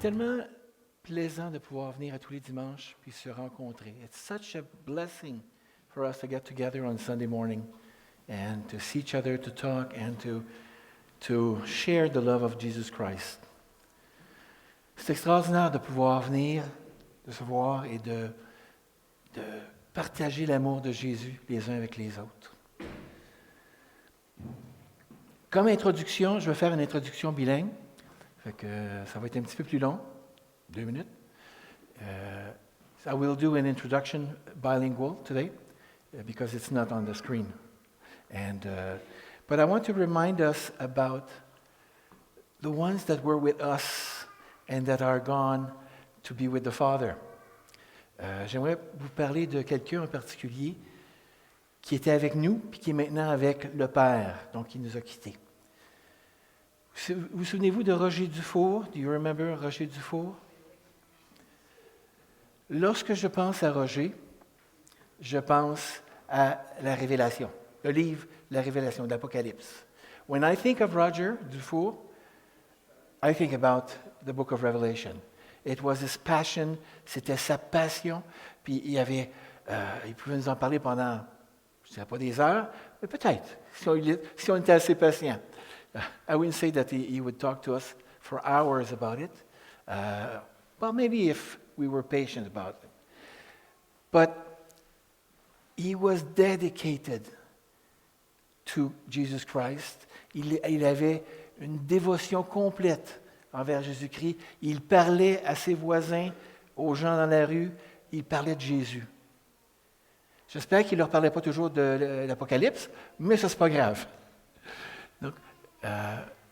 tellement plaisant de pouvoir venir à tous les dimanches puis se rencontrer. It's such a blessing for us to get together on Sunday morning and to see each other, to talk, and to share the love of Jesus Christ. C'est extraordinaire de pouvoir venir, de se voir et de partager l'amour de Jésus les uns avec les autres. Comme introduction, je vais faire une introduction bilingue. Fait que ça va être un petit peu plus long, 2 minutes. I will do an introduction bilingual today because it's not on the screen. But I want to remind us about the ones that were with us and that are gone to be with the Father. J'aimerais vous parler de quelqu'un en particulier qui était avec nous puis qui est maintenant avec le Père, donc qui nous a quittés. Vous souvenez-vous de Roger Dufour? Do you remember Roger Dufour? Lorsque je pense à Roger, je pense à la Révélation, le livre La Révélation de l'Apocalypse. When I think of Roger Dufour, I think about the book of Revelation. It was his passion, c'était sa passion, puis il pouvait nous en parler pendant, je ne dirais pas des heures, mais peut-être, si on était assez patient. I wouldn't say that he would talk to us for hours about it. Well, maybe if we were patient about it. But he was dedicated to Jesus Christ. Il avait une dévotion complète envers Jésus-Christ. Il parlait à ses voisins, aux gens dans la rue, il parlait de Jésus. J'espère qu'il ne leur parlait pas toujours de l'Apocalypse, mais ça, c'est pas grave. Donc,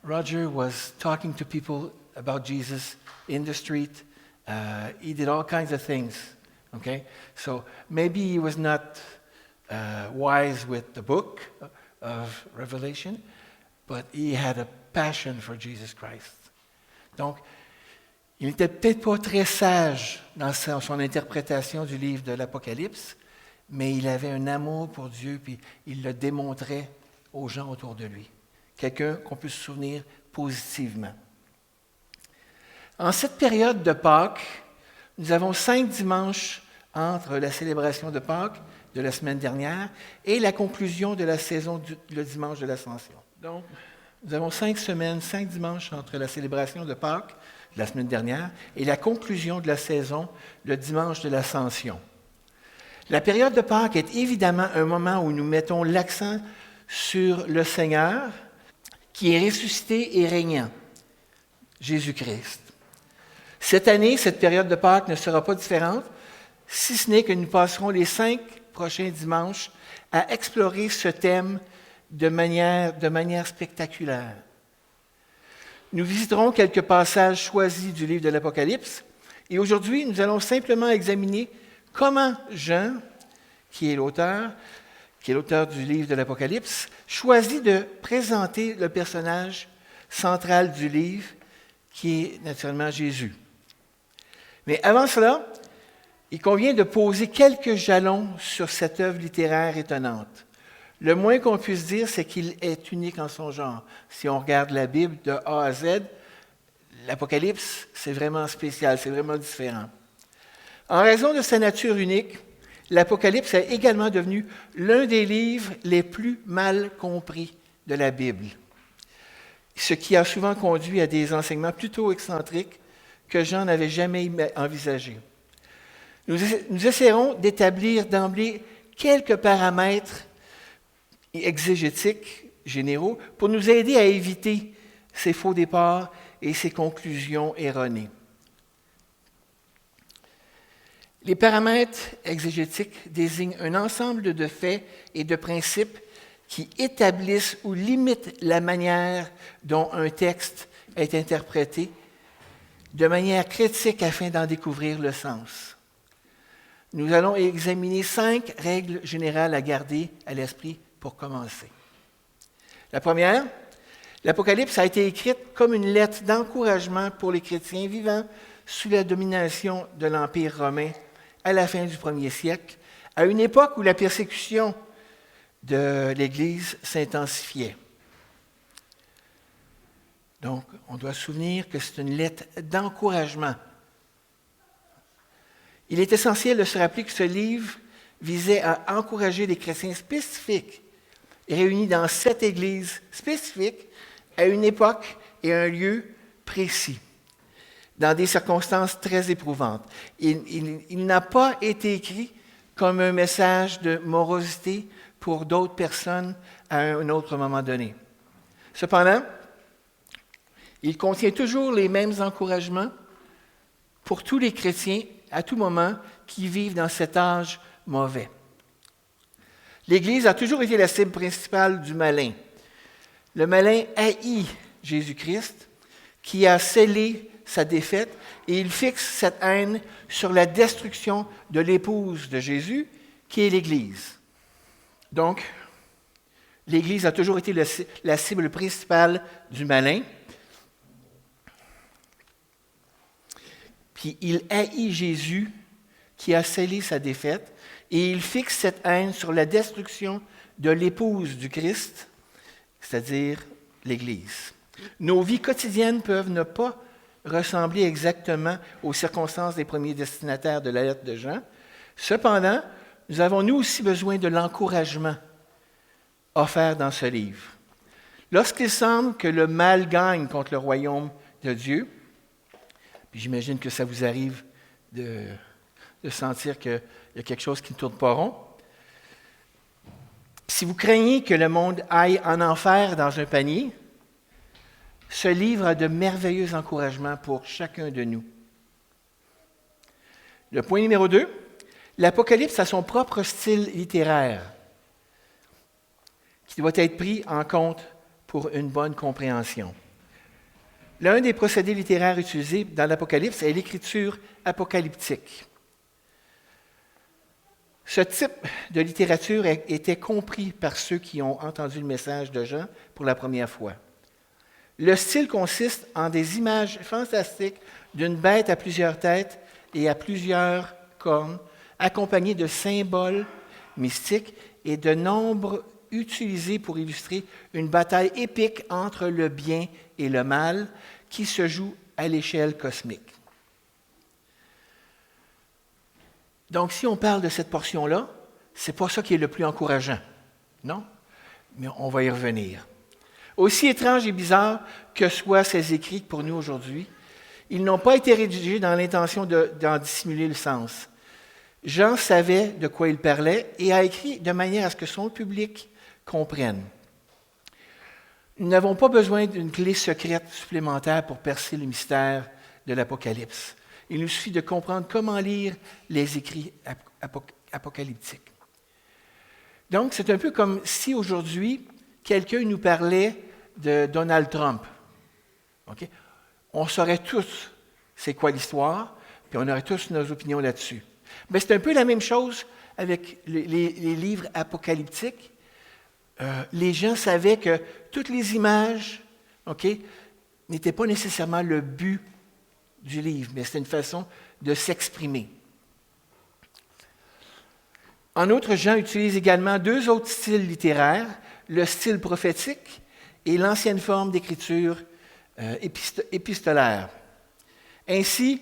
Roger was talking to people about Jesus in the street. He did all kinds of things. Okay, so maybe he was not wise with the book of Revelation, but he had a passion for Jesus Christ. Donc, il n'était peut-être pas très sage dans son interprétation du livre de l'Apocalypse, mais il avait un amour pour Dieu, puis il le démontrait aux gens autour de lui. Quelqu'un qu'on peut se souvenir positivement. En cette période de Pâques, nous avons 5 dimanches entre la célébration de Pâques de la semaine dernière et la conclusion de la saison le dimanche de l'Ascension. Donc, nous avons 5 semaines, 5 dimanches entre la célébration de Pâques de la semaine dernière et la conclusion de la saison le dimanche de l'Ascension. La période de Pâques est évidemment un moment où nous mettons l'accent sur le Seigneur, qui est ressuscité et régnant, Jésus-Christ. Cette année, cette période de Pâques ne sera pas différente, si ce n'est que nous passerons les 5 prochains dimanches à explorer ce thème de manière spectaculaire. Nous visiterons quelques passages choisis du livre de l'Apocalypse, et aujourd'hui, nous allons simplement examiner comment Jean, qui est l'auteur du livre de l'Apocalypse, choisit de présenter le personnage central du livre, qui est naturellement Jésus. Mais avant cela, il convient de poser quelques jalons sur cette œuvre littéraire étonnante. Le moins qu'on puisse dire, c'est qu'il est unique en son genre. Si on regarde la Bible de A à Z, l'Apocalypse, c'est vraiment spécial, c'est vraiment différent. En raison de sa nature unique, l'Apocalypse est également devenu l'un des livres les plus mal compris de la Bible, ce qui a souvent conduit à des enseignements plutôt excentriques que Jean n'avait jamais envisagés. Nous essaierons d'établir d'emblée quelques paramètres exégétiques généraux pour nous aider à éviter ces faux départs et ces conclusions erronées. Les paramètres exégétiques désignent un ensemble de faits et de principes qui établissent ou limitent la manière dont un texte est interprété de manière critique afin d'en découvrir le sens. Nous allons examiner 5 règles générales à garder à l'esprit pour commencer. La première, l'Apocalypse a été écrite comme une lettre d'encouragement pour les chrétiens vivant sous la domination de l'Empire romain à la fin du 1er siècle, à une époque où la persécution de l'Église s'intensifiait. Donc, on doit se souvenir que c'est une lettre d'encouragement. Il est essentiel de se rappeler que ce livre visait à encourager les chrétiens spécifiques, réunis dans 7 églises spécifiques, à une époque et un lieu précis, dans des circonstances très éprouvantes. Il n'a pas été écrit comme un message de morosité pour d'autres personnes à un autre moment donné. Cependant, il contient toujours les mêmes encouragements pour tous les chrétiens à tout moment qui vivent dans cet âge mauvais. L'Église a toujours été la cible principale du malin. Le malin haït Jésus-Christ, qui a scellé sa défaite, et il fixe cette haine sur la destruction de l'épouse de Jésus, qui est l'Église. Donc, l'Église a toujours été la cible principale du malin. Puis il haït Jésus, qui a scellé sa défaite, et il fixe cette haine sur la destruction de l'épouse du Christ, c'est-à-dire l'Église. Nos vies quotidiennes peuvent ne pas ressembler exactement aux circonstances des premiers destinataires de la lettre de Jean. Cependant, nous avons nous aussi besoin de l'encouragement offert dans ce livre. Lorsqu'il semble que le mal gagne contre le royaume de Dieu, puis j'imagine que ça vous arrive de sentir qu'il y a quelque chose qui ne tourne pas rond. Si vous craignez que le monde aille en enfer dans un panier, ce livre a de merveilleux encouragements pour chacun de nous. Le point numéro 2, l'Apocalypse a son propre style littéraire qui doit être pris en compte pour une bonne compréhension. L'un des procédés littéraires utilisés dans l'Apocalypse est l'écriture apocalyptique. Ce type de littérature était compris par ceux qui ont entendu le message de Jean pour la première fois. Le style consiste en des images fantastiques d'une bête à plusieurs têtes et à plusieurs cornes, accompagnées de symboles mystiques et de nombres utilisés pour illustrer une bataille épique entre le bien et le mal qui se joue à l'échelle cosmique. Donc, si on parle de cette portion-là, ce n'est pas ça qui est le plus encourageant, non? Mais on va y revenir. Aussi étrange et bizarre que soient ces écrits pour nous aujourd'hui, ils n'ont pas été rédigés dans l'intention d'en dissimuler le sens. Jean savait de quoi il parlait et a écrit de manière à ce que son public comprenne. Nous n'avons pas besoin d'une clé secrète supplémentaire pour percer le mystère de l'Apocalypse. Il nous suffit de comprendre comment lire les écrits apocalyptiques. Donc, c'est un peu comme si aujourd'hui, quelqu'un nous parlait de Donald Trump. Okay? On saurait tous c'est quoi l'histoire, puis on aurait tous nos opinions là-dessus. Mais c'est un peu la même chose avec les livres apocalyptiques. Les gens savaient que toutes les images n'étaient pas nécessairement le but du livre, mais c'était une façon de s'exprimer. En outre, Jean utilise également 2 autres styles littéraires, le style prophétique et l'ancienne forme d'écriture épistolaire. Ainsi,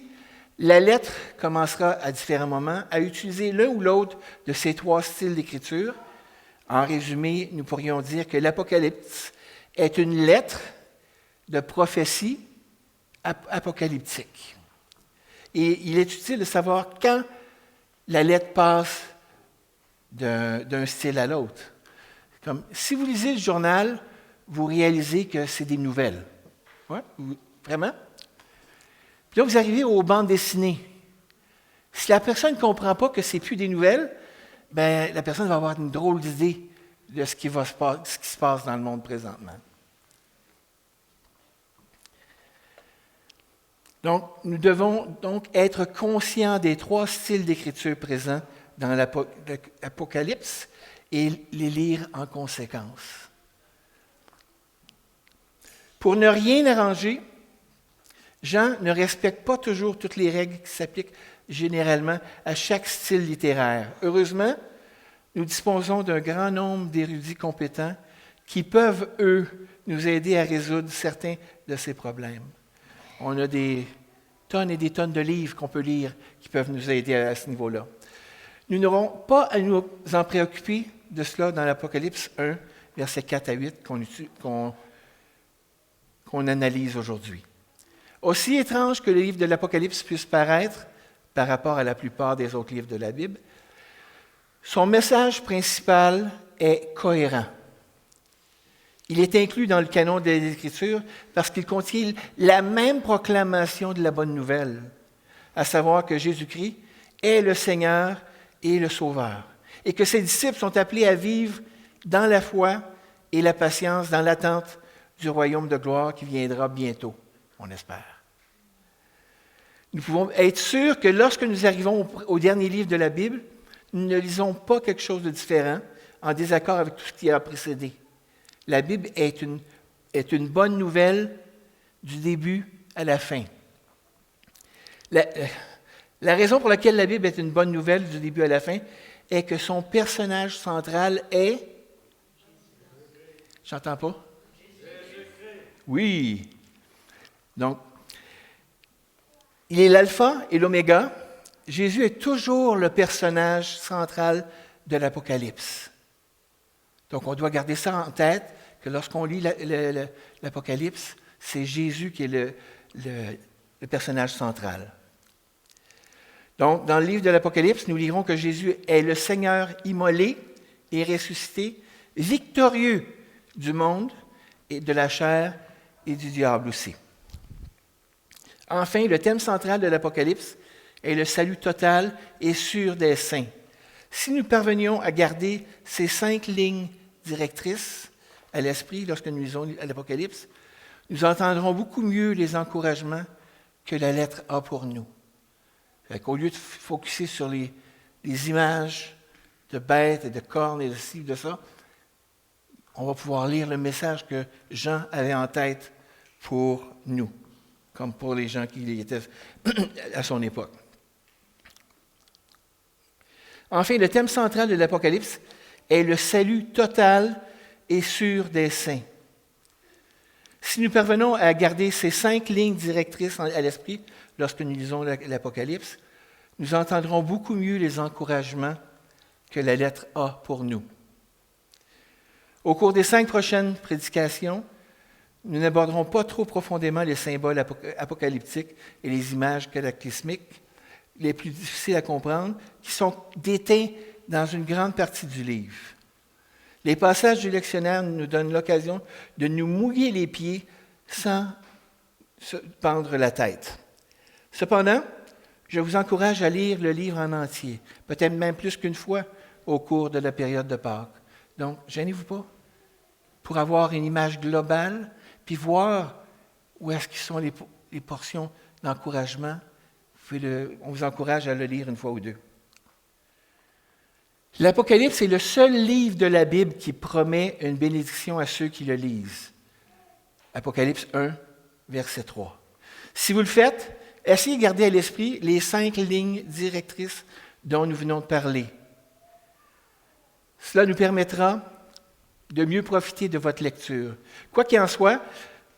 la lettre commencera à différents moments à utiliser l'un ou l'autre de ces 3 styles d'écriture. En résumé, nous pourrions dire que l'Apocalypse est une lettre de prophétie apocalyptique. Et il est utile de savoir quand la lettre passe d'un style à l'autre. Comme si vous lisez le journal, vous réalisez que c'est des nouvelles. Ouais, vraiment? Puis là, vous arrivez aux bandes dessinées. Si la personne ne comprend pas que ce n'est plus des nouvelles, bien, la personne va avoir une drôle d'idée de ce qui se passe dans le monde présentement. Donc, nous devons donc être conscients des 3 styles d'écriture présents dans l'Apocalypse et les lire en conséquence. Pour ne rien arranger, Jean ne respecte pas toujours toutes les règles qui s'appliquent généralement à chaque style littéraire. Heureusement, nous disposons d'un grand nombre d'érudits compétents qui peuvent, eux, nous aider à résoudre certains de ces problèmes. On a des tonnes et des tonnes de livres qu'on peut lire qui peuvent nous aider à ce niveau-là. Nous n'aurons pas à nous en préoccuper de cela dans l'Apocalypse 1, versets 4 à 8, qu'on analyse aujourd'hui. Aussi étrange que le livre de l'Apocalypse puisse paraître par rapport à la plupart des autres livres de la Bible, son message principal est cohérent. Il est inclus dans le canon des Écritures parce qu'il contient la même proclamation de la bonne nouvelle, à savoir que Jésus-Christ est le Seigneur et le Sauveur, et que ses disciples sont appelés à vivre dans la foi et la patience, dans l'attente du royaume de gloire qui viendra bientôt, on espère. Nous pouvons être sûrs que lorsque nous arrivons au dernier livre de la Bible, nous ne lisons pas quelque chose de différent, en désaccord avec tout ce qui a précédé. La Bible est une bonne nouvelle du début à la fin. La raison pour laquelle la Bible est une bonne nouvelle du début à la fin est que son personnage central est... J'entends pas? Oui. Donc, il est l'alpha et l'oméga. Jésus est toujours le personnage central de l'Apocalypse. Donc, on doit garder ça en tête, que lorsqu'on lit l'Apocalypse, c'est Jésus qui est le personnage central. Donc, dans le livre de l'Apocalypse, nous lirons que Jésus est le Seigneur immolé et ressuscité, victorieux du monde et de la chair et du diable aussi. Enfin, le thème central de l'Apocalypse est le salut total et sûr des saints. Si nous parvenions à garder ces 5 lignes directrices à l'esprit lorsque nous lisons l'Apocalypse, nous entendrons beaucoup mieux les encouragements que la lettre a pour nous. Au lieu de focusser sur les images de bêtes et de cornes et de ci, de ça, on va pouvoir lire le message que Jean avait en tête pour nous, comme pour les gens qui étaient à son époque. Enfin, le thème central de l'Apocalypse est le salut total et sûr des saints. Si nous parvenons à garder ces 5 lignes directrices à l'esprit lorsque nous lisons l'Apocalypse, nous entendrons beaucoup mieux les encouragements que la lettre A pour nous. Au cours des 5 prochaines prédications, nous n'aborderons pas trop profondément les symboles apocalyptiques et les images cataclysmiques les plus difficiles à comprendre, qui sont déteints dans une grande partie du livre. Les passages du lectionnaire nous donnent l'occasion de nous mouiller les pieds sans se pendre la tête. Cependant, je vous encourage à lire le livre en entier, peut-être même plus qu'une fois au cours de la période de Pâques. Donc, gênez-vous pas pour avoir une image globale, puis voir où est-ce qu'ils sont les portions d'encouragement. On vous encourage à le lire une fois ou deux. L'Apocalypse est le seul livre de la Bible qui promet une bénédiction à ceux qui le lisent. Apocalypse 1, verset 3. Si vous le faites, essayez de garder à l'esprit les 5 lignes directrices dont nous venons de parler. Cela nous permettra de mieux profiter de votre lecture. Quoi qu'il en soit,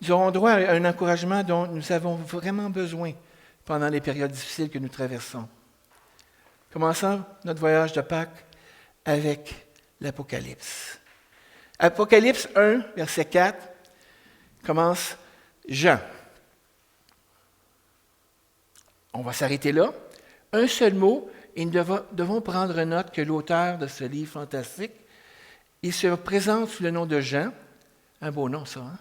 nous aurons droit à un encouragement dont nous avons vraiment besoin pendant les périodes difficiles que nous traversons. Commençons notre voyage de Pâques avec l'Apocalypse. Apocalypse 1, verset 4, commence Jean. On va s'arrêter là. Un seul mot, et nous devons prendre note que l'auteur de ce livre fantastique, il se présente sous le nom de Jean. Un beau nom, ça, hein?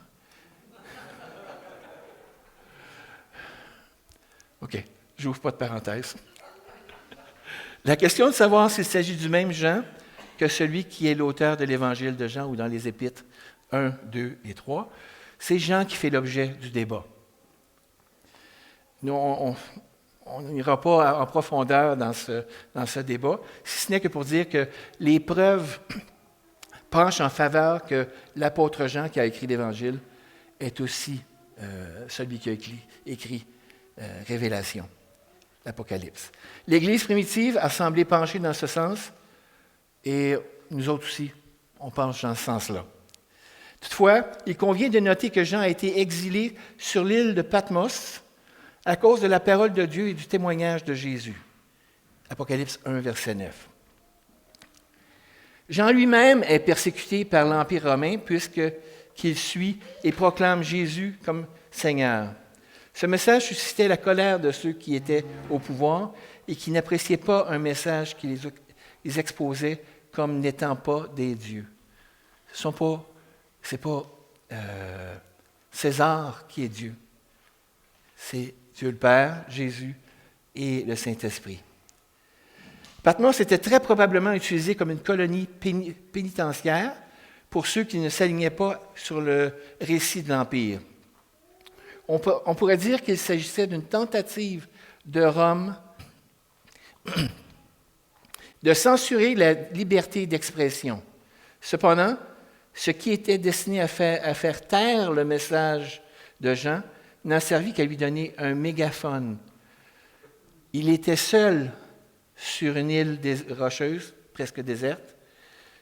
OK, je n'ouvre pas de parenthèse. La question de savoir s'il s'agit du même Jean que celui qui est l'auteur de l'Évangile de Jean ou dans les Épîtres 1, 2 et 3, c'est Jean qui fait l'objet du débat. Nous, on n'ira pas en profondeur dans ce débat, si ce n'est que pour dire que les preuves penchent en faveur que l'apôtre Jean qui a écrit l'Évangile est aussi celui qui a écrit Révélation, l'Apocalypse. L'Église primitive a semblé pencher dans ce sens, et nous autres aussi, on penche dans ce sens-là. Toutefois, il convient de noter que Jean a été exilé sur l'île de Patmos à cause de la parole de Dieu et du témoignage de Jésus. Apocalypse 1, verset 9. Jean lui-même est persécuté par l'Empire romain puisqu'il suit et proclame Jésus comme Seigneur. Ce message suscitait la colère de ceux qui étaient au pouvoir et qui n'appréciaient pas un message qui les exposait comme n'étant pas des dieux. Ce n'est pas César qui est Dieu. C'est Dieu le Père, Jésus et le Saint-Esprit. Patmos était très probablement utilisé comme une colonie pénitentiaire pour ceux qui ne s'alignaient pas sur le récit de l'Empire. On pourrait dire qu'il s'agissait d'une tentative de Rome de censurer la liberté d'expression. Cependant, ce qui était destiné à faire taire le message de Jean n'a servi qu'à lui donner un mégaphone. Il était seul sur une île rocheuse, presque déserte.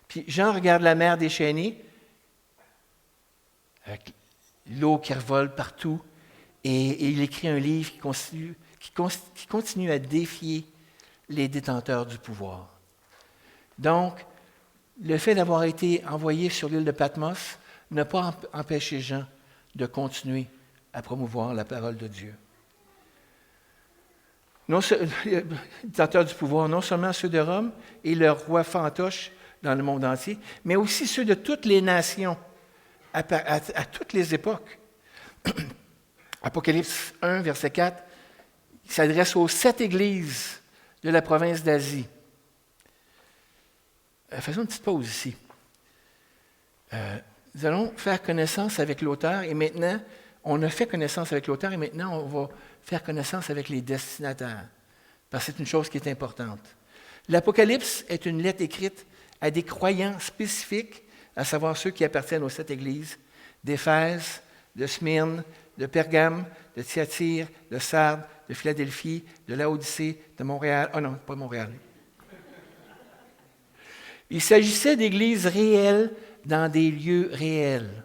Puis Jean regarde la mer déchaînée, avec l'eau qui revole partout, et il écrit un livre qui continue à défier les détenteurs du pouvoir. Donc, le fait d'avoir été envoyé sur l'île de Patmos n'a pas empêché Jean de continuer à promouvoir la parole de Dieu. Les détenteurs du pouvoir, non seulement ceux de Rome et leurs rois fantoches dans le monde entier, mais aussi ceux de toutes les nations, à toutes les époques. Apocalypse 1, verset 4, il s'adresse aux 7 églises de la province d'Asie. Faisons une petite pause ici. Nous allons faire connaissance avec l'auteur et maintenant, on a fait connaissance avec l'auteur et maintenant, on va faire connaissance avec les destinataires, parce que c'est une chose qui est importante. L'Apocalypse est une lettre écrite à des croyants spécifiques, à savoir ceux qui appartiennent aux 7 églises d'Éphèse, de Smyrne, de Pergame, de Thyatire, de Sardes, de Philadelphie, de Laodicée, de Montréal. Oh non, pas Montréal. Il s'agissait d'églises réelles dans des lieux réels,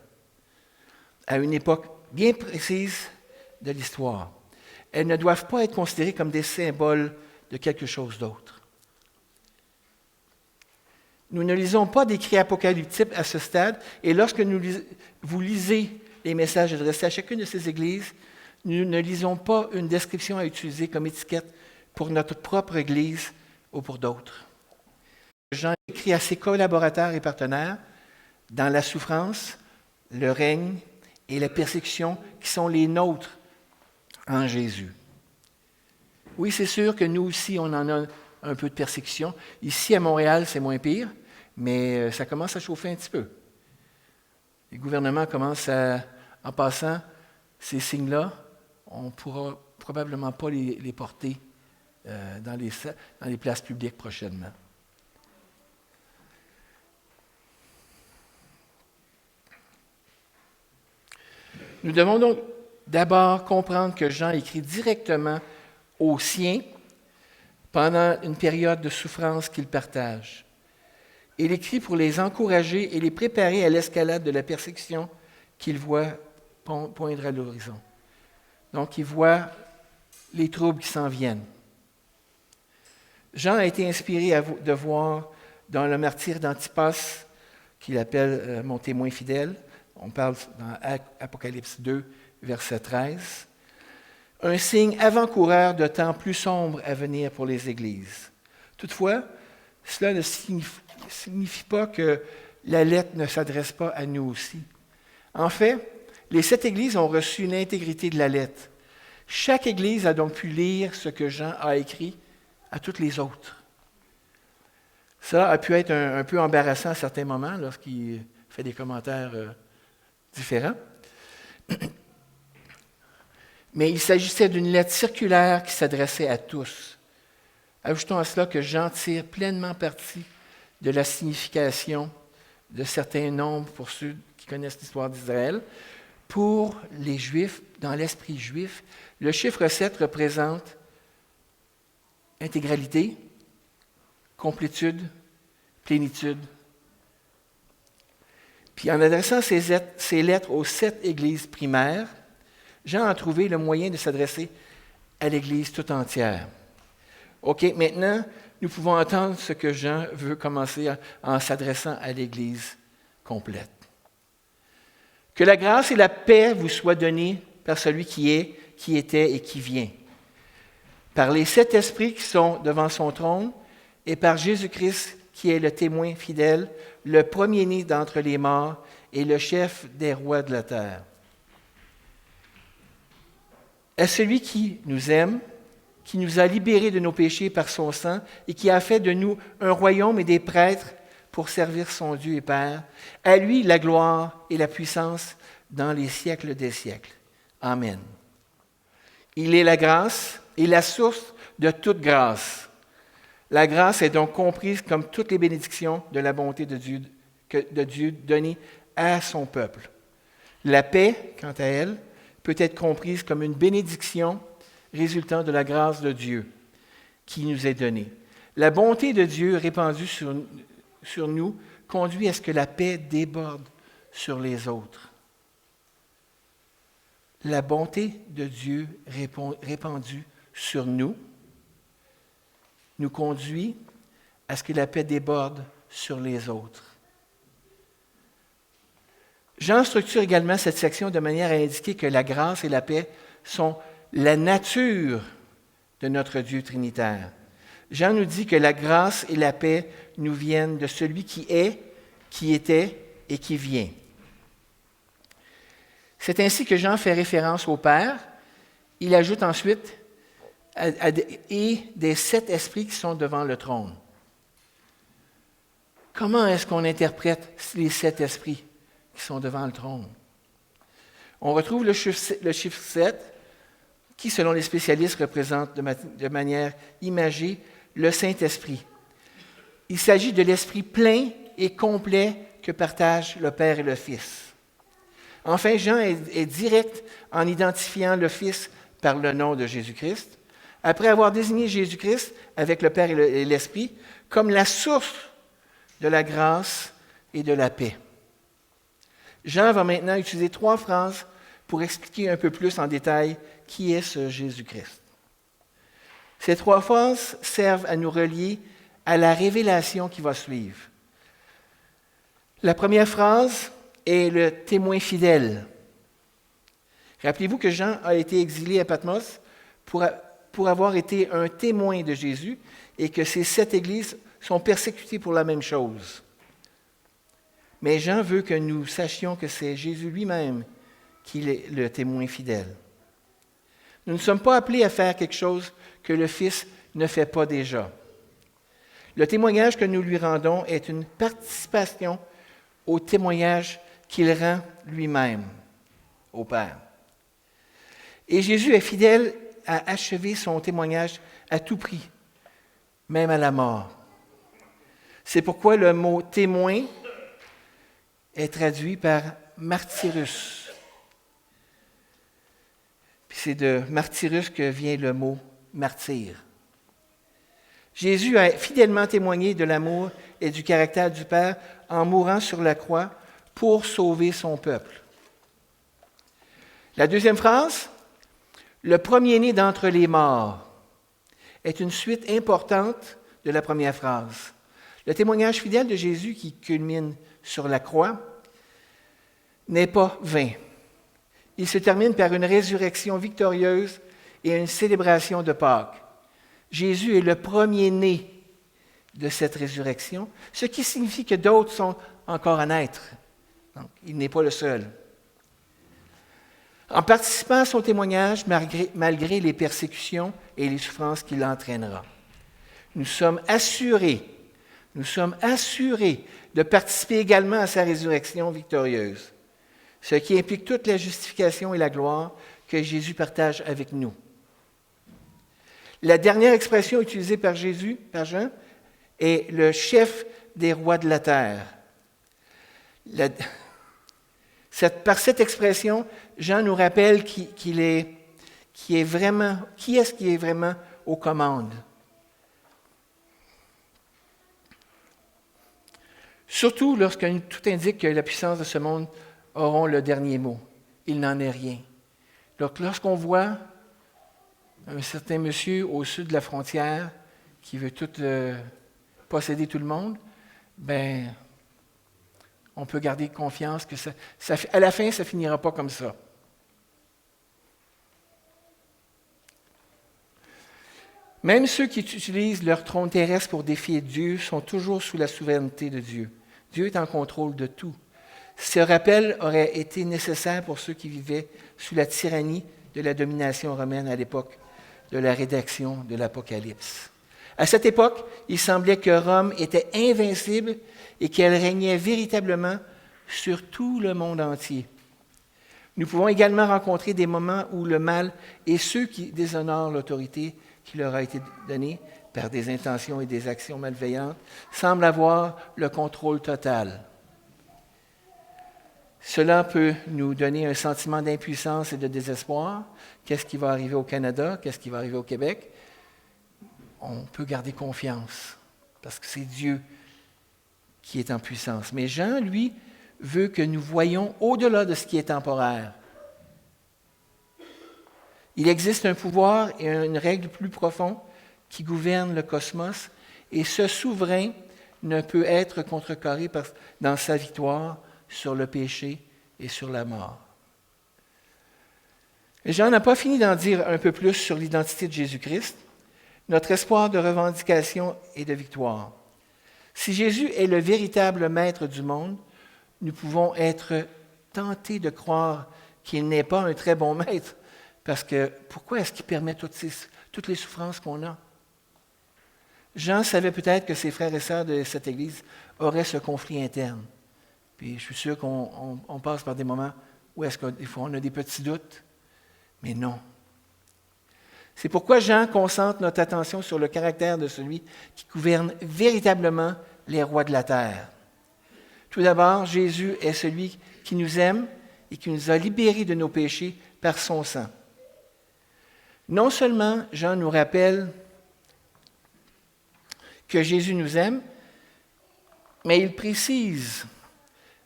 à une époque bien précise de l'histoire. Elles ne doivent pas être considérées comme des symboles de quelque chose d'autre. Nous ne lisons pas d'écrits apocalyptiques à ce stade, et lorsque vous lisez les messages adressés à chacune de ces églises, nous ne lisons pas une description à utiliser comme étiquette pour notre propre église ou pour d'autres. Jean écrit à ses collaborateurs et partenaires dans la souffrance, le règne et la persécution qui sont les nôtres en Jésus. Oui, c'est sûr que nous aussi, on en a un peu de persécution. Ici, à Montréal, c'est moins pire, mais ça commence à chauffer un petit peu. Les gouvernements commencent en passant ces signes-là, on ne pourra probablement pas les porter dans les places publiques prochainement. Nous devons donc d'abord comprendre que Jean écrit directement aux siens pendant une période de souffrance qu'il partage. Il écrit pour les encourager et les préparer à l'escalade de la persécution qu'il voit poindre à l'horizon. Donc, il voit les troubles qui s'en viennent. Jean a été inspiré de voir dans le martyre d'Antipas, qu'il appelle mon témoin fidèle, on parle dans Apocalypse 2, verset 13, un signe avant-coureur de temps plus sombre à venir pour les Églises. Toutefois, cela ne signifie pas que la lettre ne s'adresse pas à nous aussi. En fait, les 7 Églises ont reçu l'intégrité de la lettre. Chaque Église a donc pu lire ce que Jean a écrit à toutes les autres. Ça a pu être un peu embarrassant à certains moments lorsqu'il fait des commentaires différents. Mais il s'agissait d'une lettre circulaire qui s'adressait à tous. Ajoutons à cela que Jean tire pleinement parti de la signification de certains nombres pour ceux qui connaissent l'histoire d'Israël. Pour les Juifs, dans l'esprit juif, le chiffre 7 représente intégralité, complétude, plénitude. Puis en adressant ces lettres aux 7 églises primaires, Jean a trouvé le moyen de s'adresser à l'Église tout entière. OK, maintenant, nous pouvons entendre ce que Jean veut commencer en s'adressant à l'Église complète. Que la grâce et la paix vous soient données par celui qui est, qui était et qui vient, par les 7 esprits qui sont devant son trône et par Jésus-Christ qui est le témoin fidèle, le premier-né d'entre les morts et le chef des rois de la terre. À celui qui nous aime, qui nous a libérés de nos péchés par son sang et qui a fait de nous un royaume et des prêtres pour servir son Dieu et Père, à lui la gloire et la puissance dans les siècles des siècles. Amen. Il est la grâce et la source de toute grâce. La grâce est donc comprise comme toutes les bénédictions de la bonté de Dieu données à son peuple. La paix, quant à elle, peut être comprise comme une bénédiction résultant de la grâce de Dieu qui nous est donnée. La bonté de Dieu répandue sur nous conduit à ce que la paix déborde sur les autres. La bonté de Dieu répandue sur nous conduit à ce que la paix déborde sur les autres. Jean structure également cette section de manière à indiquer que la grâce et la paix sont la nature de notre Dieu trinitaire. Jean nous dit que la grâce et la paix nous viennent de celui qui est, qui était et qui vient. C'est ainsi que Jean fait référence au Père. Il ajoute ensuite et des 7 esprits qui sont devant le trône. Comment est-ce qu'on interprète les 7 esprits qui sont devant le trône? On retrouve le chiffre 7, qui, selon les spécialistes, représente de manière imagée le Saint-Esprit. Il s'agit de l'Esprit plein et complet que partagent le Père et le Fils. Enfin, Jean est direct en identifiant le Fils par le nom de Jésus-Christ, après avoir désigné Jésus-Christ avec le Père et l'Esprit comme la source de la grâce et de la paix. Jean va maintenant utiliser 3 phrases pour expliquer un peu plus en détail qui est ce Jésus-Christ. Ces 3 phrases servent à nous relier à la révélation qui va suivre. La première phrase est le témoin fidèle. Rappelez-vous que Jean a été exilé à Patmos pour avoir été un témoin de Jésus et que ces 7 églises sont persécutées pour la même chose. Mais Jean veut que nous sachions que c'est Jésus lui-même qui est le témoin fidèle. Nous ne sommes pas appelés à faire quelque chose que le Fils ne fait pas déjà. Le témoignage que nous lui rendons est une participation au témoignage qu'il rend lui-même au Père. Et Jésus est fidèle à achever son témoignage à tout prix, même à la mort. C'est pourquoi le mot « témoin » est traduit par « martyrus ». Puis c'est de « martyrus » que vient le mot « martyr ». Jésus a fidèlement témoigné de l'amour et du caractère du Père en mourant sur la croix pour sauver son peuple. La deuxième phrase, « le premier-né d'entre les morts », est une suite importante de la première phrase. Le témoignage fidèle de Jésus qui culmine sur la croix n'est pas vain. Il se termine par une résurrection victorieuse et une célébration de Pâques. Jésus est le premier-né de cette résurrection, ce qui signifie que d'autres sont encore à naître. Donc, il n'est pas le seul. En participant à son témoignage, malgré les persécutions et les souffrances qu'il entraînera, nous sommes assurés de participer également à sa résurrection victorieuse, ce qui implique toute la justification et la gloire que Jésus partage avec nous. La dernière expression utilisée par Jean, est le chef des rois de la terre. Par cette expression, Jean nous rappelle qui est-ce qui est vraiment aux commandes. Surtout lorsque tout indique que la puissance de ce monde auront le dernier mot. Il n'en est rien. Donc, lorsqu'on voit un certain monsieur au sud de la frontière qui veut posséder tout le monde, ben, on peut garder confiance que à la fin, ça ne finira pas comme ça. Même ceux qui utilisent leur trône terrestre pour défier Dieu sont toujours sous la souveraineté de Dieu. Dieu est en contrôle de tout. Ce rappel aurait été nécessaire pour ceux qui vivaient sous la tyrannie de la domination romaine à l'époque de la rédaction de l'Apocalypse. À cette époque, il semblait que Rome était invincible et qu'elle régnait véritablement sur tout le monde entier. Nous pouvons également rencontrer des moments où le mal et ceux qui déshonorent l'autorité qui leur a été donnée par des intentions et des actions malveillantes semblent avoir le contrôle total. Cela peut nous donner un sentiment d'impuissance et de désespoir. Qu'est-ce qui va arriver au Canada? Qu'est-ce qui va arriver au Québec? On peut garder confiance parce que c'est Dieu qui est en puissance. Mais Jean, lui, veut que nous voyions au-delà de ce qui est temporaire. Il existe un pouvoir et une règle plus profonde qui gouverne le cosmos, et ce souverain ne peut être contrecarré dans sa victoire sur le péché et sur la mort. Et Jean n'a pas fini d'en dire un peu plus sur l'identité de Jésus-Christ, notre espoir de revendication et de victoire. Si Jésus est le véritable maître du monde, nous pouvons être tentés de croire qu'il n'est pas un très bon maître, parce que pourquoi est-ce qu'il permet toutes les souffrances qu'on a? Jean savait peut-être que ses frères et sœurs de cette Église auraient ce conflit interne. Puis je suis sûr qu'on passe par des moments où est-ce que des fois on a des petits doutes, mais non. C'est pourquoi Jean concentre notre attention sur le caractère de celui qui gouverne véritablement les rois de la terre. Tout d'abord, Jésus est celui qui nous aime et qui nous a libérés de nos péchés par son sang. Non seulement Jean nous rappelle que Jésus nous aime, mais il précise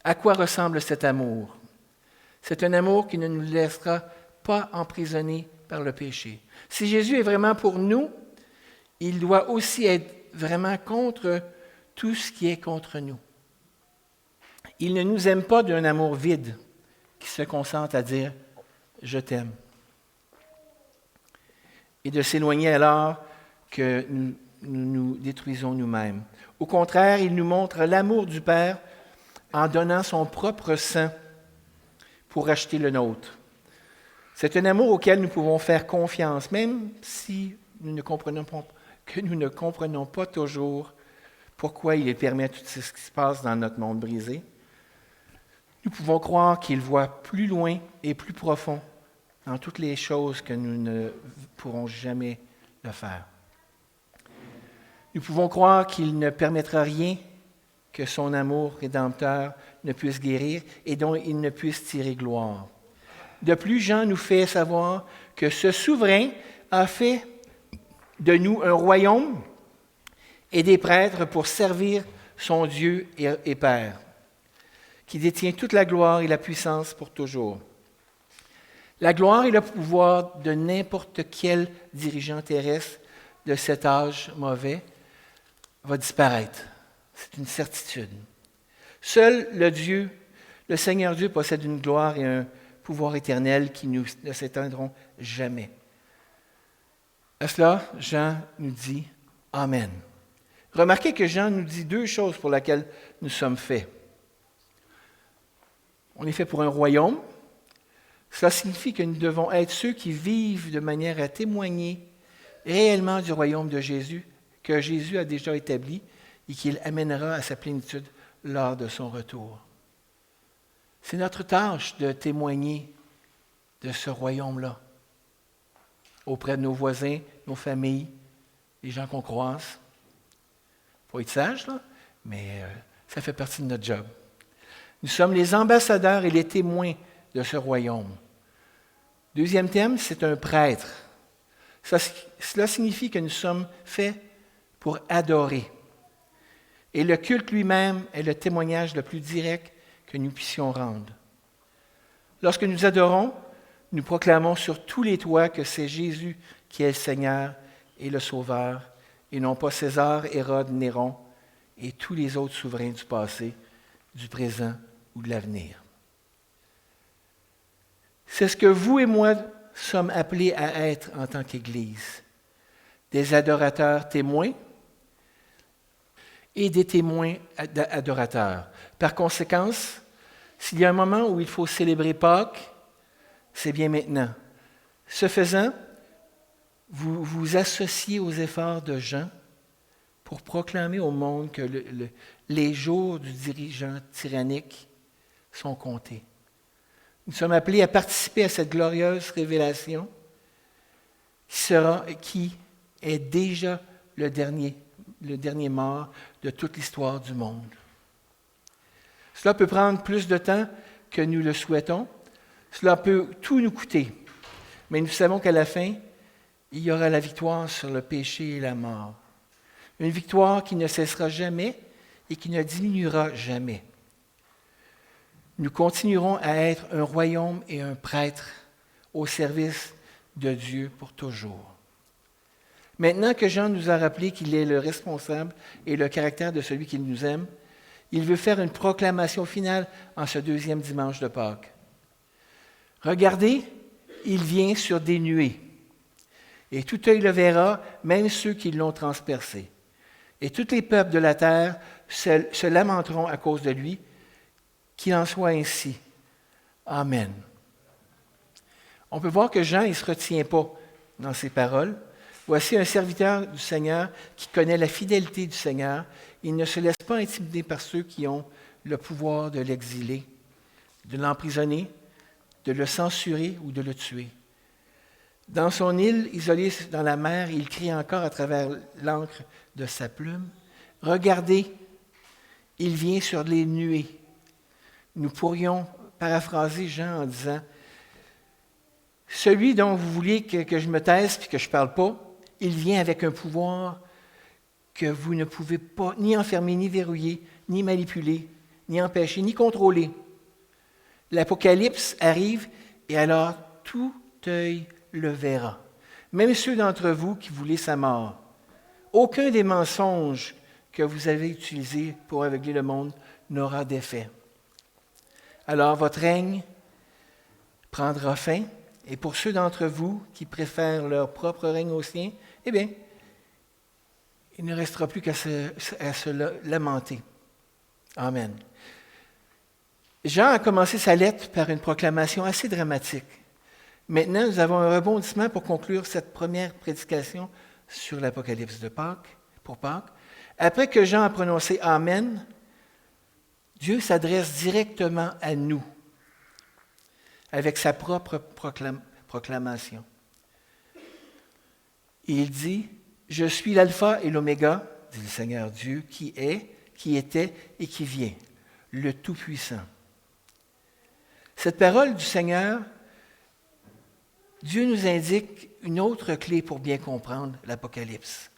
à quoi ressemble cet amour. C'est un amour qui ne nous laissera pas emprisonnés par le péché. Si Jésus est vraiment pour nous, il doit aussi être vraiment contre tout ce qui est contre nous. Il ne nous aime pas d'un amour vide qui se consente à dire « je t'aime » et de s'éloigner alors que nous détruisons nous-mêmes. Au contraire, il nous montre l'amour du Père en donnant son propre sang pour racheter le nôtre. C'est un amour auquel nous pouvons faire confiance, même si nous ne comprenons pas toujours pourquoi il permet tout ce qui se passe dans notre monde brisé. Nous pouvons croire qu'il voit plus loin et plus profond dans toutes les choses que nous ne pourrons jamais le faire. Nous pouvons croire qu'il ne permettra rien que son amour rédempteur ne puisse guérir et dont il ne puisse tirer gloire. De plus, Jean nous fait savoir que ce souverain a fait de nous un royaume et des prêtres pour servir son Dieu et Père, qui détient toute la gloire et la puissance pour toujours. La gloire et le pouvoir de n'importe quel dirigeant terrestre de cet âge mauvais va disparaître. C'est une certitude. Seul le Seigneur Dieu possède une gloire et un pouvoir éternel qui ne s'éteindront jamais. À cela, Jean nous dit « Amen ». Remarquez que Jean nous dit deux choses pour lesquelles nous sommes faits. On est fait pour un royaume. Cela signifie que nous devons être ceux qui vivent de manière à témoigner réellement du royaume de Jésus, que Jésus a déjà établi et qu'il amènera à sa plénitude lors de son retour. C'est notre tâche de témoigner de ce royaume-là auprès de nos voisins, nos familles, les gens qu'on croise. Il faut être sage, là, mais ça fait partie de notre job. Nous sommes les ambassadeurs et les témoins de ce royaume. Deuxième thème, c'est un prêtre. Cela signifie que nous sommes faits pour adorer. Et le culte lui-même est le témoignage le plus direct que nous puissions rendre. Lorsque nous adorons, nous proclamons sur tous les toits que c'est Jésus qui est le Seigneur et le Sauveur, et non pas César, Hérode, Néron et tous les autres souverains du passé, du présent ou de l'avenir. C'est ce que vous et moi sommes appelés à être en tant qu'Église, des adorateurs témoins et des témoins adorateurs. Par conséquent, s'il y a un moment où il faut célébrer Pâques, c'est bien maintenant. Ce faisant, vous vous associez aux efforts de Jean pour proclamer au monde que les jours du dirigeant tyrannique sont comptés. Nous sommes appelés à participer à cette glorieuse révélation qui est déjà le dernier mort de toute l'histoire du monde. Cela peut prendre plus de temps que nous le souhaitons. Cela peut tout nous coûter. Mais nous savons qu'à la fin, il y aura la victoire sur le péché et la mort. Une victoire qui ne cessera jamais et qui ne diminuera jamais. Nous continuerons à être un royaume et un prêtre au service de Dieu pour toujours. Maintenant que Jean nous a rappelé qu'il est le responsable et le caractère de celui qui nous aime, il veut faire une proclamation finale en ce deuxième dimanche de Pâques. Regardez, il vient sur des nuées, et tout œil le verra, même ceux qui l'ont transpercé. Et tous les peuples de la terre se lamenteront à cause de lui. Qu'il en soit ainsi. Amen. On peut voir que Jean ne se retient pas dans ses paroles. Voici un serviteur du Seigneur qui connaît la fidélité du Seigneur. Il ne se laisse pas intimider par ceux qui ont le pouvoir de l'exiler, de l'emprisonner, de le censurer ou de le tuer. Dans son île, isolée dans la mer, il crie encore à travers l'encre de sa plume. Regardez, il vient sur les nuées. Nous pourrions paraphraser Jean en disant « Celui dont vous vouliez que je me taise et que je ne parle pas, il vient avec un pouvoir que vous ne pouvez pas ni enfermer, ni verrouiller, ni manipuler, ni empêcher, ni contrôler. L'Apocalypse arrive et alors tout œil le verra, même ceux d'entre vous qui voulaient sa mort. Aucun des mensonges que vous avez utilisés pour aveugler le monde n'aura d'effet. Alors votre règne prendra fin, et pour ceux d'entre vous qui préfèrent leur propre règne au sien, eh bien, il ne restera plus qu'à se lamenter. Amen. Jean a commencé sa lettre par une proclamation assez dramatique. Maintenant, nous avons un rebondissement pour conclure cette première prédication sur l'Apocalypse de Pâques, pour Pâques. Après que Jean a prononcé « Amen », Dieu s'adresse directement à nous avec sa propre proclamation. Il dit « Je suis l'alpha et l'oméga, dit le Seigneur Dieu, qui est, qui était et qui vient, le Tout-Puissant. » Cette parole du Seigneur, Dieu nous indique une autre clé pour bien comprendre l'Apocalypse.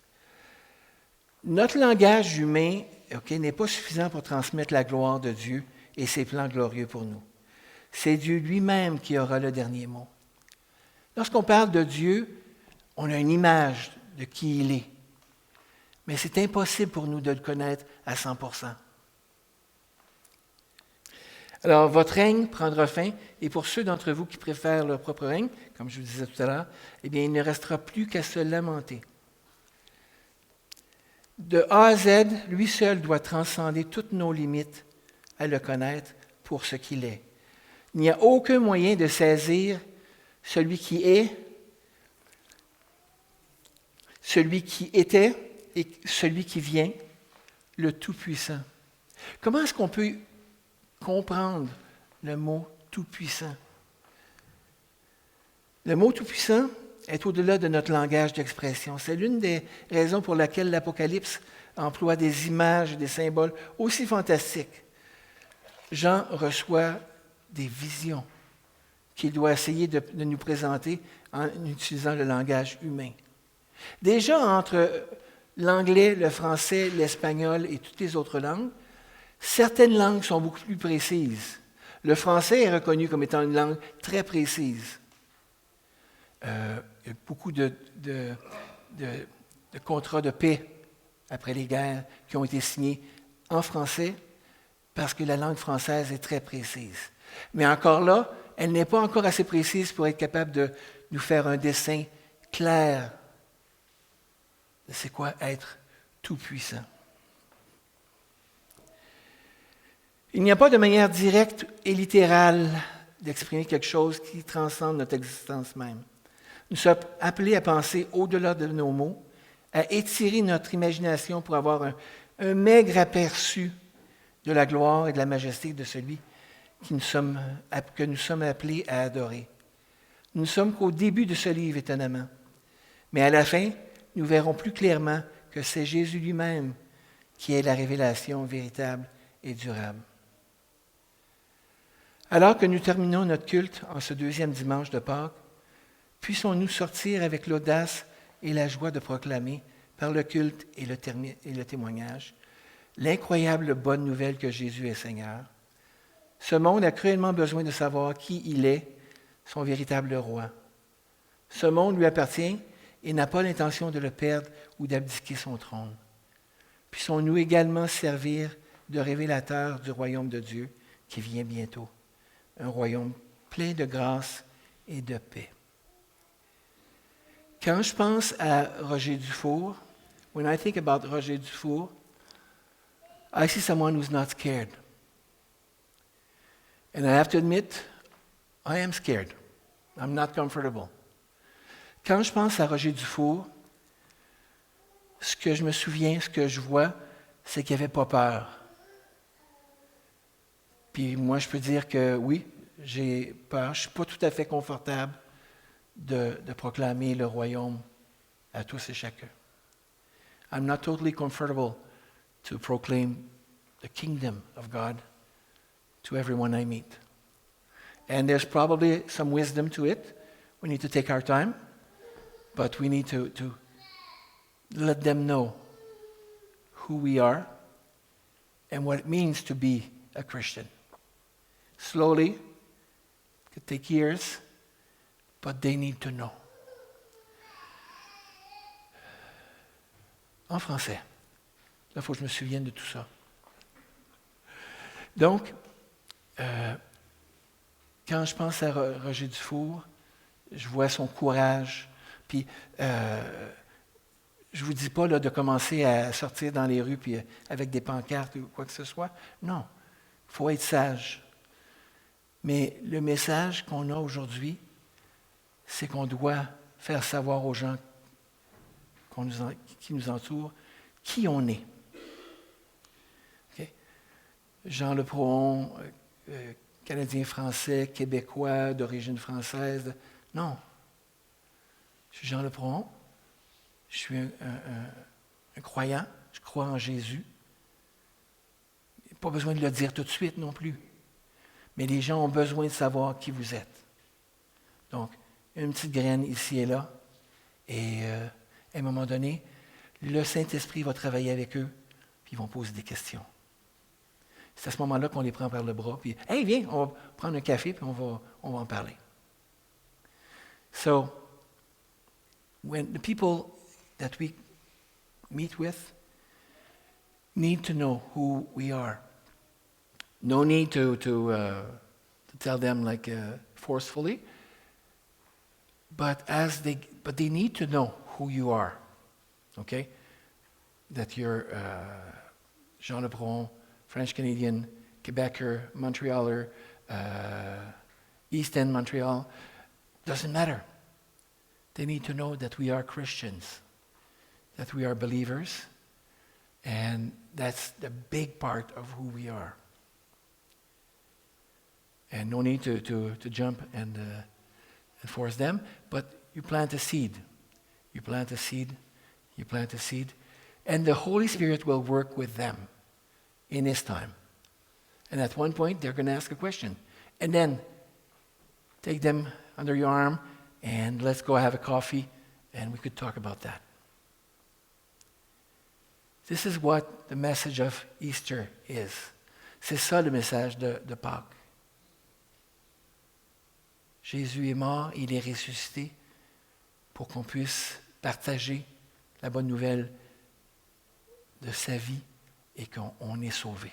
Notre langage humain n'est pas suffisant pour transmettre la gloire de Dieu et ses plans glorieux pour nous. C'est Dieu lui-même qui aura le dernier mot. Lorsqu'on parle de Dieu, on a une image de qui il est. Mais c'est impossible pour nous de le connaître à 100%. Alors, votre règne prendra fin, et pour ceux d'entre vous qui préfèrent leur propre règne, comme je vous disais tout à l'heure, eh bien, il ne restera plus qu'à se lamenter. De A à Z, lui seul doit transcender toutes nos limites à le connaître pour ce qu'il est. Il n'y a aucun moyen de saisir celui qui est, celui qui était et celui qui vient, le Tout-Puissant. Comment est-ce qu'on peut comprendre le mot Tout-Puissant? Le mot Tout-Puissant est au-delà de notre langage d'expression. C'est l'une des raisons pour laquelle l'Apocalypse emploie des images, des symboles aussi fantastiques. Jean reçoit des visions qu'il doit essayer de nous présenter en utilisant le langage humain. Déjà entre l'anglais, le français, l'espagnol et toutes les autres langues, certaines langues sont beaucoup plus précises. Le français est reconnu comme étant une langue très précise. Il y a beaucoup de contrats de paix après les guerres qui ont été signés en français parce que la langue française est très précise. Mais encore là, elle n'est pas encore assez précise pour être capable de nous faire un dessin clair de c'est quoi être tout-puissant. Il n'y a pas de manière directe et littérale d'exprimer quelque chose qui transcende notre existence même. Nous sommes appelés à penser au-delà de nos mots, à étirer notre imagination pour avoir un maigre aperçu de la gloire et de la majesté de celui que nous sommes appelés à adorer. Nous ne sommes qu'au début de ce livre, étonnamment. Mais à la fin, nous verrons plus clairement que c'est Jésus lui-même qui est la révélation véritable et durable. Alors que nous terminons notre culte en ce deuxième dimanche de Pâques, puissons-nous sortir avec l'audace et la joie de proclamer, par le culte et le témoignage, l'incroyable bonne nouvelle que Jésus est Seigneur. Ce monde a cruellement besoin de savoir qui il est, son véritable roi. Ce monde lui appartient et n'a pas l'intention de le perdre ou d'abdiquer son trône. Puissons-nous également servir de révélateurs du royaume de Dieu qui vient bientôt, un royaume plein de grâce et de paix. Quand je pense à Roger Dufour, when I think about Roger Dufour, I see someone who's not scared. And I have to admit, I am scared. I'm not comfortable. Quand je pense à Roger Dufour, ce que je me souviens, ce que je vois, c'est qu'il n'avait pas peur. Puis moi, je peux dire que oui, j'ai peur. Je ne suis pas tout à fait confortable de proclamer le royaume à tous et chacun. I'm not totally comfortable to proclaim the kingdom of God to everyone I meet. And there's probably some wisdom to it. We need to take our time, but we need to let them know who we are and what it means to be a Christian. Slowly, it could take years, but they need to know. En français. Là, il faut que je me souvienne de tout ça. Donc, quand je pense à Roger Dufour, je vois son courage. Puis, je ne vous dis pas là, de commencer à sortir dans les rues puis, avec des pancartes ou quoi que ce soit. Non, il faut être sage. Mais le message qu'on a aujourd'hui, c'est qu'on doit faire savoir aux gens qui nous entourent qui on est. Okay? Jean Le Prohon, Canadien-Français, Québécois, d'origine française. Non. Je suis Jean Le Prohon. Je suis un croyant. Je crois en Jésus. Pas besoin de le dire tout de suite non plus. Mais les gens ont besoin de savoir qui vous êtes. Donc, une petite graine ici et là. Et à un moment donné, le Saint-Esprit va travailler avec eux, puis ils vont poser des questions. C'est à ce moment-là qu'on les prend par le bras, puis « Hey, viens, on va prendre un café, puis on va en parler. » So, when the people that we meet with need to know who we are. No need to tell them like forcefully, but they need to know who you are. Okay, that you're Jean Le Prohon, French Canadian, Quebecer, Montrealer, East End Montreal. Doesn't matter. They need to know that we are Christians, that we are believers, and that's the big part of who we are. And no need to jump and force them, but you plant a seed. You plant a seed, you plant a seed, and the Holy Spirit will work with them in His time. And at one point, they're going to ask a question. And then take them under your arm and let's go have a coffee and we could talk about that. This is what the message of Easter is. C'est ça le message de Pâques. Jésus est mort, il est ressuscité pour qu'on puisse partager la bonne nouvelle de sa vie et qu'on est sauvé.